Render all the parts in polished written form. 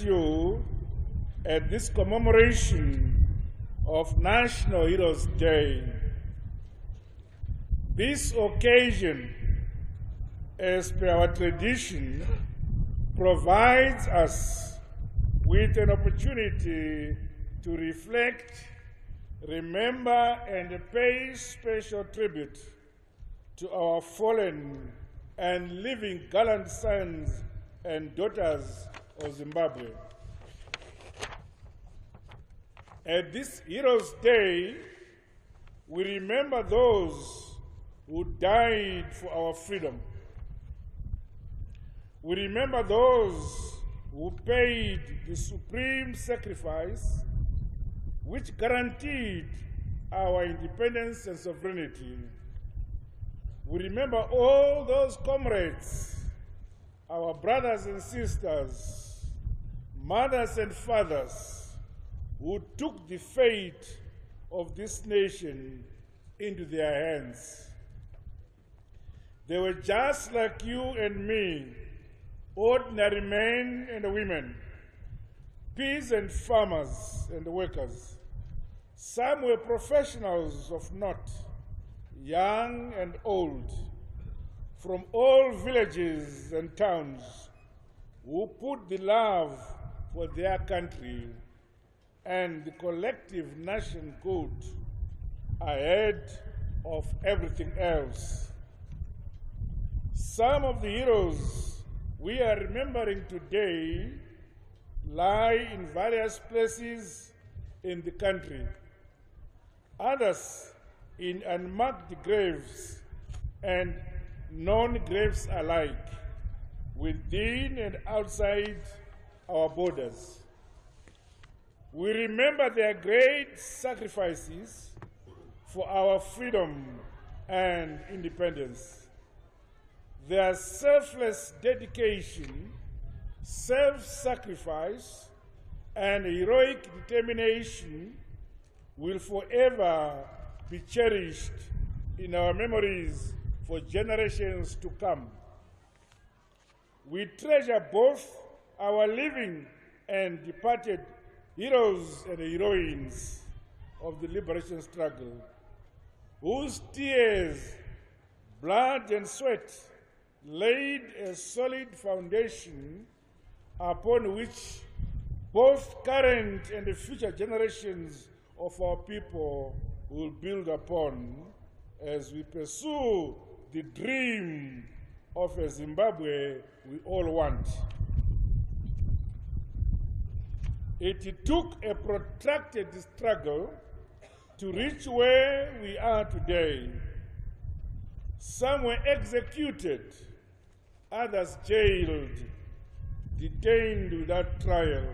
You at this commemoration of National Heroes Day. This occasion, as per our tradition, provides us with an opportunity to reflect, remember, and pay special tribute to our fallen and living gallant sons and daughters of Zimbabwe. At this Heroes' Day, we remember those who died for our freedom. We remember those who paid the supreme sacrifice which guaranteed our independence and sovereignty. We remember all those comrades, our brothers and sisters, mothers and fathers, who took the fate of this nation into their hands. They were just like you and me, ordinary men and women, peasant farmers and workers. Some were professionals of note, young and old, from all villages and towns, who put the love for their country and the collective nation good ahead of everything else. Some of the heroes we are remembering today lie in various places in the country, others in unmarked graves and non-graves alike, within and outside our borders. We remember their great sacrifices for our freedom and independence. Their selfless dedication, self-sacrifice, and heroic determination will forever be cherished in our memories for generations to come. We treasure both our living and departed heroes and heroines of the liberation struggle, whose tears, blood, and sweat laid a solid foundation upon which both current and future generations of our people will build upon as we pursue the dream of a Zimbabwe we all want. It took a protracted struggle to reach where we are today. Some were executed, others jailed, detained without trial,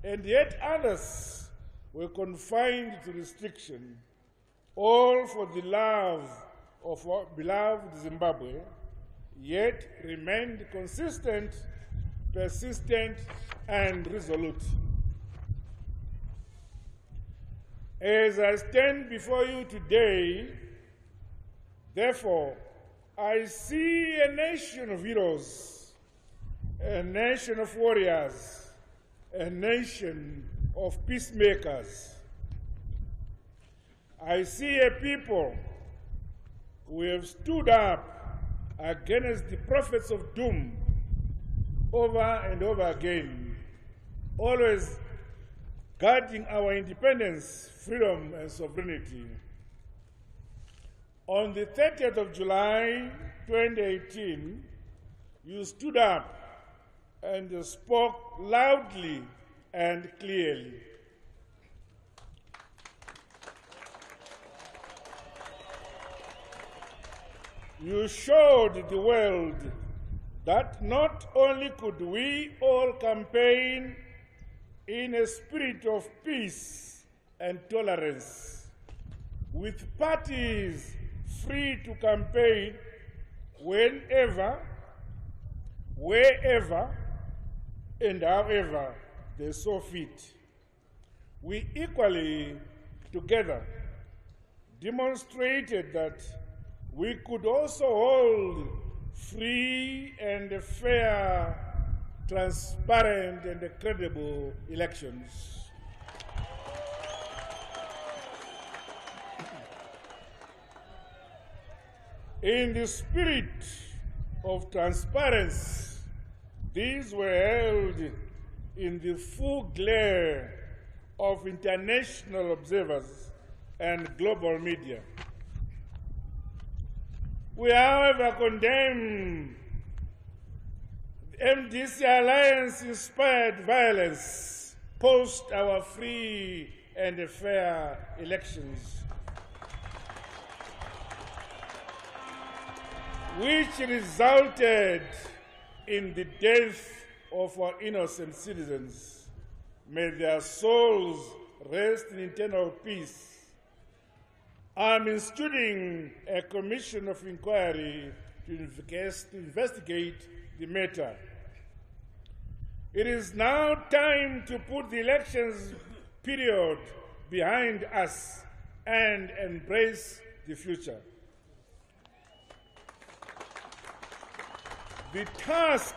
and yet others were confined to restriction, all for the love of our beloved Zimbabwe, yet remained consistent, persistent, and resolute. As I stand before you today, therefore, I see a nation of heroes, a nation of warriors, a nation of peacemakers. I see a people who have stood up against the prophets of doom over and over again, always guarding our independence, freedom, and sovereignty. On the 30th of July, 2018, you stood up and spoke loudly and clearly. You showed the world that not only could we all campaign in a spirit of peace and tolerance, with parties free to campaign whenever, wherever, and however they saw fit. We equally, together, demonstrated that we could also hold free and fair transparent, and credible elections. In the spirit of transparency, these were held in the full glare of international observers and global media. We, however, condemn the MDC alliance-inspired violence post our free and fair elections, which resulted in the death of our innocent citizens. May their souls rest in eternal peace. I'm instituting a commission of inquiry to investigate the matter. It is now time to put the elections period behind us and embrace the future. The task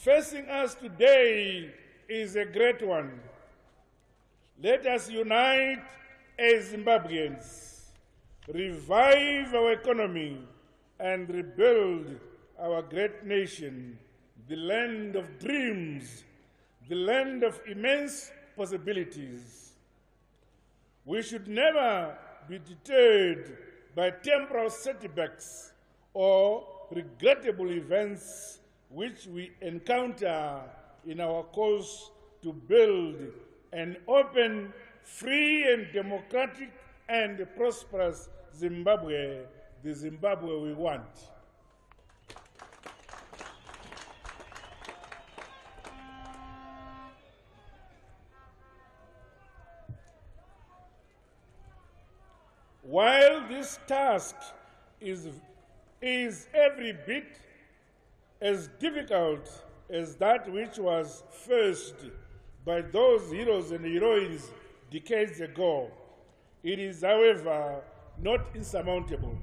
facing us today is a great one. Let us unite as Zimbabweans, revive our economy, and rebuild our great nation, the land of dreams, the land of immense possibilities. We should never be deterred by temporal setbacks or regrettable events which we encounter in our course to build an open, free and democratic and prosperous Zimbabwe, the Zimbabwe we want. While this task is every bit as difficult as that which was faced by those heroes and heroines decades ago, it is, however, not insurmountable.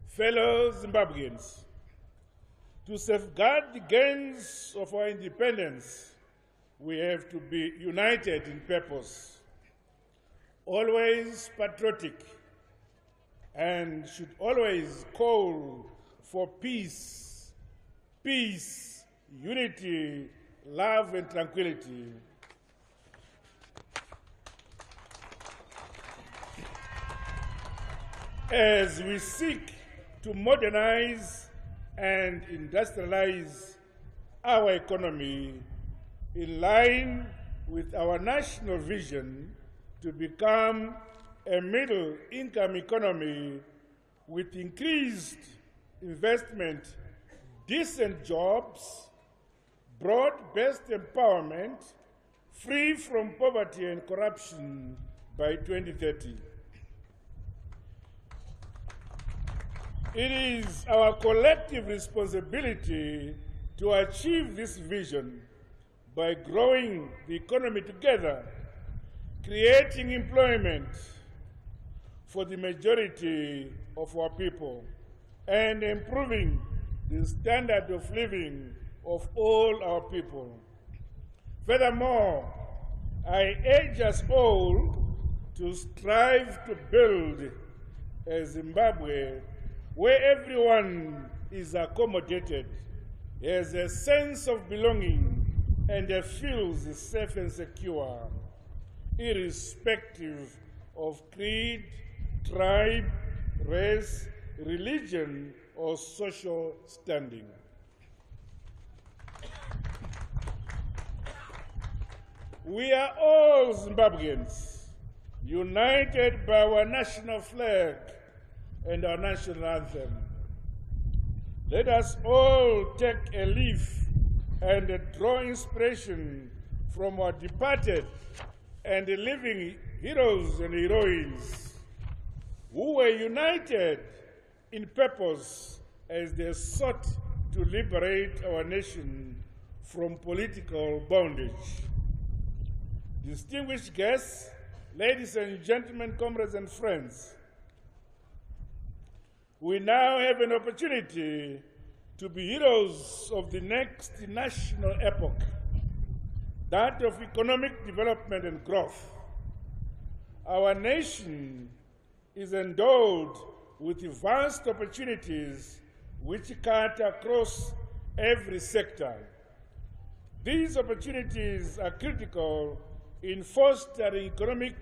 Fellow Zimbabweans, to safeguard the gains of our independence, we have to be united in purpose, always patriotic, and should always call for peace, unity, love, and tranquility. As we seek to modernize and industrialize our economy in line with our national vision to become a middle-income economy with increased investment, decent jobs, broad-based empowerment, free from poverty and corruption by 2030. It is our collective responsibility to achieve this vision by growing the economy together, creating employment for the majority of our people, and improving the standard of living of all our people. Furthermore, I urge us all to strive to build a Zimbabwe where everyone is accommodated, has a sense of belonging, and feels safe and secure, irrespective of creed, tribe, race, religion, or social standing. We are all Zimbabweans, united by our national flag and our national anthem. Let us all take a leaf and draw inspiration from our departed and living heroes and heroines who were united in purpose as they sought to liberate our nation from political bondage. Distinguished guests, ladies and gentlemen, comrades and friends, we now have an opportunity to be heroes of the next national epoch, that of economic development and growth. Our nation is endowed with vast opportunities which cut across every sector. These opportunities are critical in fostering economic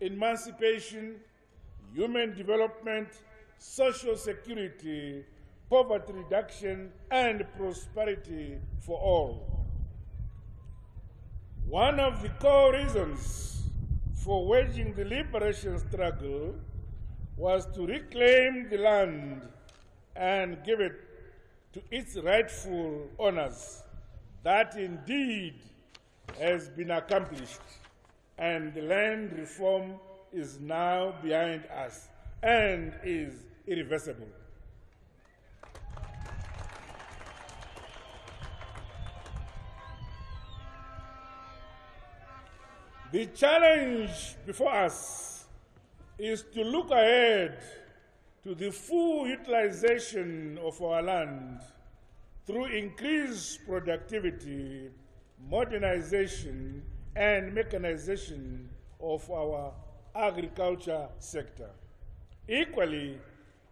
emancipation, human development, social security, poverty reduction, and prosperity for all. One of the core reasons for waging the liberation struggle was to reclaim the land and give it to its rightful owners. That indeed has been accomplished, and the land reform is now behind us and is irreversible. The challenge before us is to look ahead to the full utilization of our land through increased productivity, modernization, and mechanization of our agriculture sector. Equally,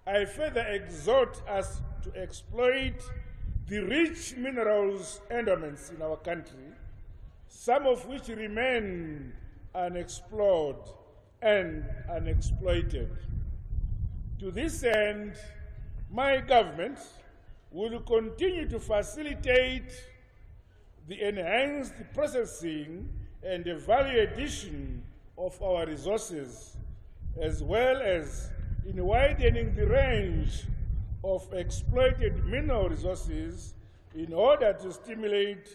I further exhort us to exploit the rich minerals endowments in our country, some of which remain unexplored and unexploited. To this end, my government will continue to facilitate the enhanced processing and the value addition of our resources, as well as in widening the range of exploited mineral resources in order to stimulate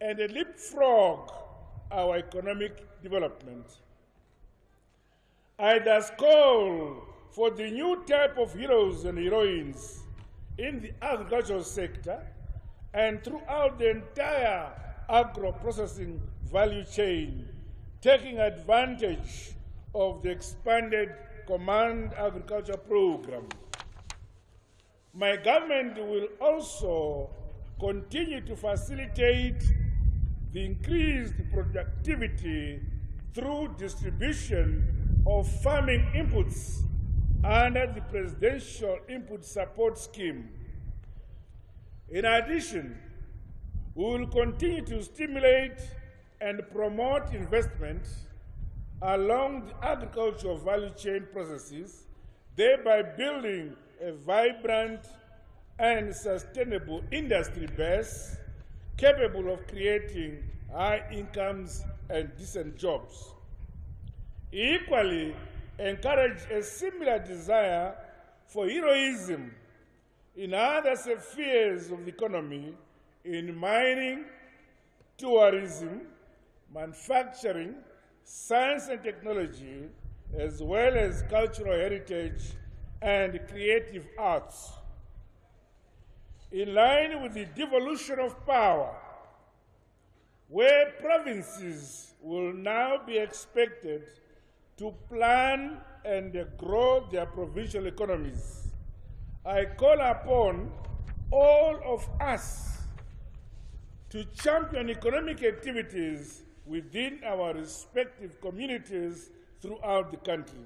and leapfrog our economic development. I thus call for the new type of heroes and heroines in the agricultural sector and throughout the entire agro-processing value chain, taking advantage of the expanded Command Agriculture Program. My government will also continue to facilitate the increased productivity through distribution of farming inputs under the Presidential Input Support Scheme. In addition, we will continue to stimulate and promote investment along the agricultural value chain processes, thereby building a vibrant and sustainable industry base capable of creating high incomes and decent jobs. Equally, encourage a similar desire for heroism in other spheres of the economy, in mining, tourism, manufacturing, science and technology, as well as cultural heritage and creative arts. In line with the devolution of power, where provinces will now be expected to plan and grow their provincial economies, I call upon all of us to champion economic activities within our respective communities throughout the country.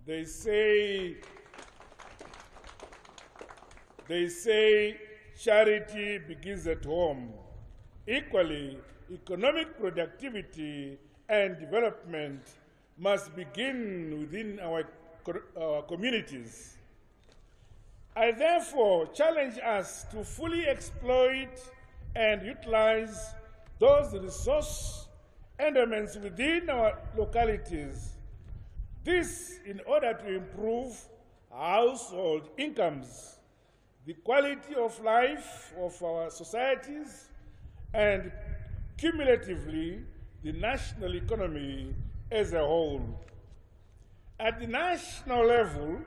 They say charity begins at home. Equally, economic productivity and development must begin within our communities. I therefore challenge us to fully exploit and utilize those resource endowments within our localities. This in order to improve household incomes, the quality of life of our societies, and cumulatively the national economy as a whole. At the national level,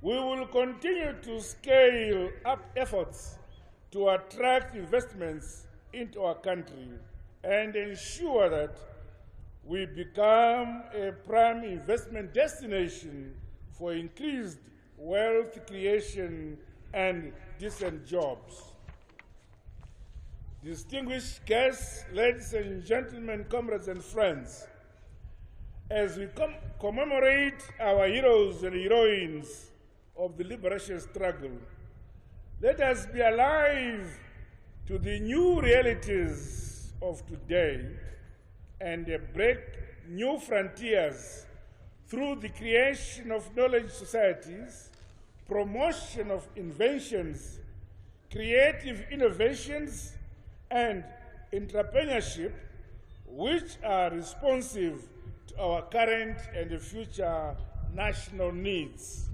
we will continue to scale up efforts to attract investments into our country and ensure that we become a prime investment destination for increased wealth creation and decent jobs. Distinguished guests, ladies and gentlemen, comrades and friends, as we commemorate our heroes and heroines of the liberation struggle, let us be alive to the new realities of today and break new frontiers through the creation of knowledge societies, promotion of inventions, creative innovations, and entrepreneurship, which are responsive to our current and future national needs.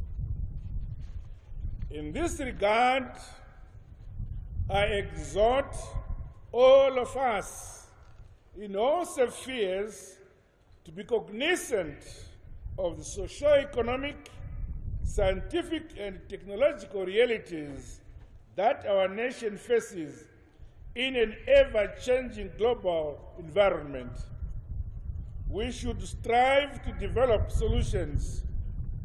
In this regard, I exhort all of us in all spheres to be cognizant of the socio-economic, scientific, and technological realities that our nation faces in an ever-changing global environment. We should strive to develop solutions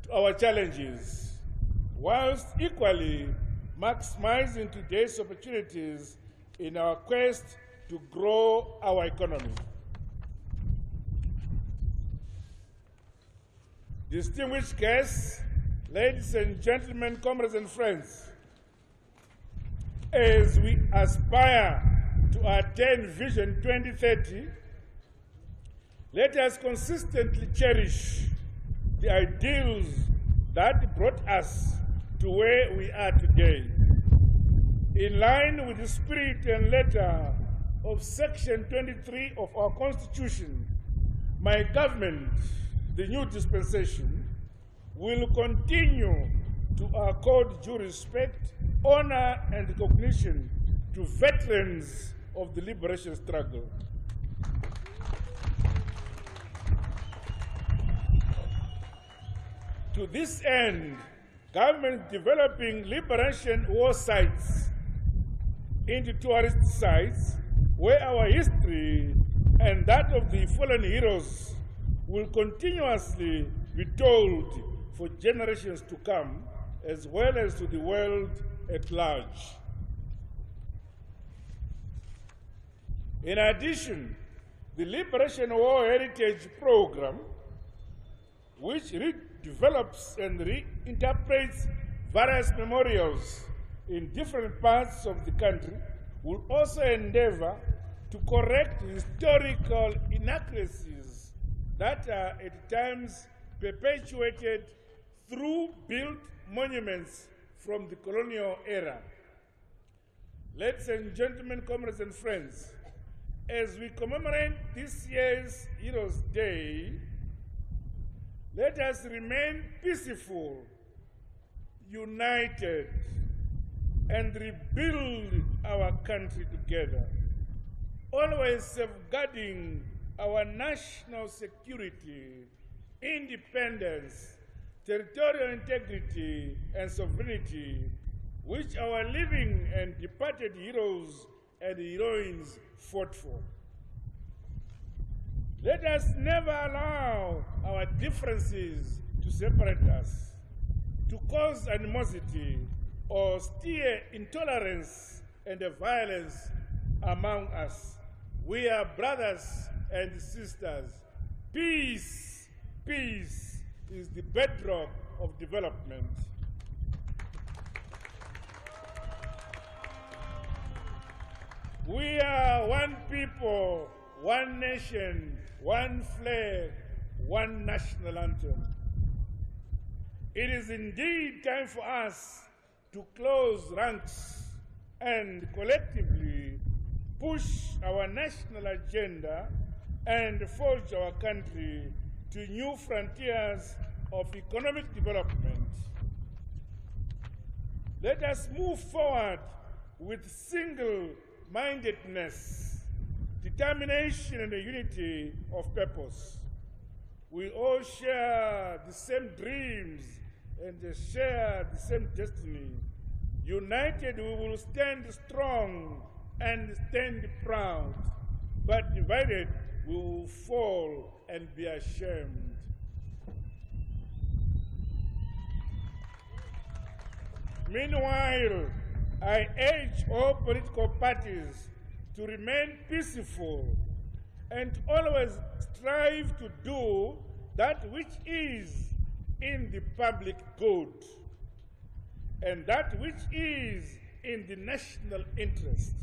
to our challenges, whilst equally maximizing today's opportunities in our quest to grow our economy. Distinguished guests, ladies and gentlemen, comrades and friends, as we aspire to attain Vision 2030, let us consistently cherish the ideals that brought us to where we are today. In line with the spirit and letter of Section 23 of our Constitution, my government, the new dispensation, will continue to accord due respect, honor, and recognition to veterans of the liberation struggle. To this end, government developing liberation war sites into tourist sites where our history and that of the fallen heroes will continuously be told for generations to come, as well as to the world at large. In addition, the Liberation War Heritage Program, which redevelops and reinterprets various memorials in different parts of the country, will also endeavor to correct historical inaccuracies that are at times perpetuated through built monuments from the colonial era. Ladies and gentlemen, comrades and friends, as we commemorate this year's Heroes' Day, let us remain peaceful, united, and rebuild our country together, always safeguarding our national security, independence, territorial integrity, and sovereignty, which our living and departed heroes and heroines fought for. Let us never allow our differences to separate us, to cause animosity, or stir intolerance and violence among us. We are brothers and sisters. Peace, peace is the bedrock of development. We are one people, one nation, one flag, one national anthem. It is indeed time for us to close ranks and collectively push our national agenda and forge our country to new frontiers of economic development. Let us move forward with single-mindedness, determination, and a unity of purpose. We all share the same dreams and share the same destiny. United, we will stand strong and stand proud, but divided, we will fall and be ashamed. Meanwhile, I urge all political parties to remain peaceful and always strive to do that which is in the public good and that which is in the national interest.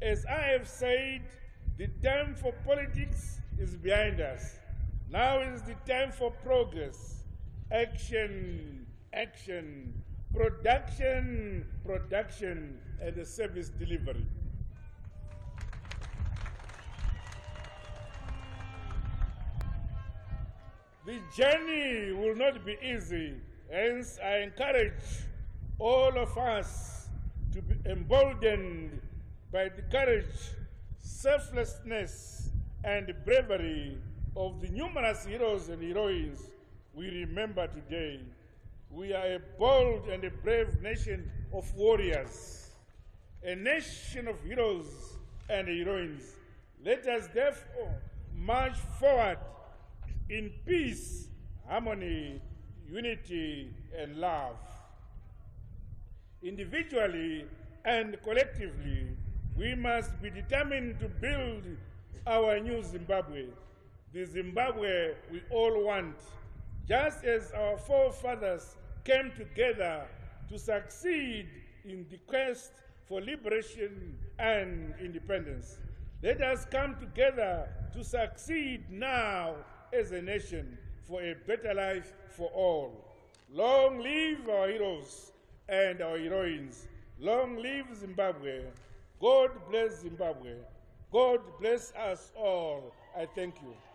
As I have said, the time for politics is behind us. Now is the time for progress, action, action, production, production, and the service delivery. The journey will not be easy, hence I encourage all of us to be emboldened by the courage, selflessness, and bravery of the numerous heroes and heroines we remember today. We are a bold and a brave nation of warriors, a nation of heroes and heroines. Let us therefore march forward in peace, harmony, unity, and love. Individually and collectively, we must be determined to build our new Zimbabwe, the Zimbabwe we all want, just as our forefathers came together to succeed in the quest for liberation and independence. Let us come together to succeed now as a nation for a better life for all. Long live our heroes and our heroines. Long live Zimbabwe. God bless Zimbabwe. God bless us all. I thank you.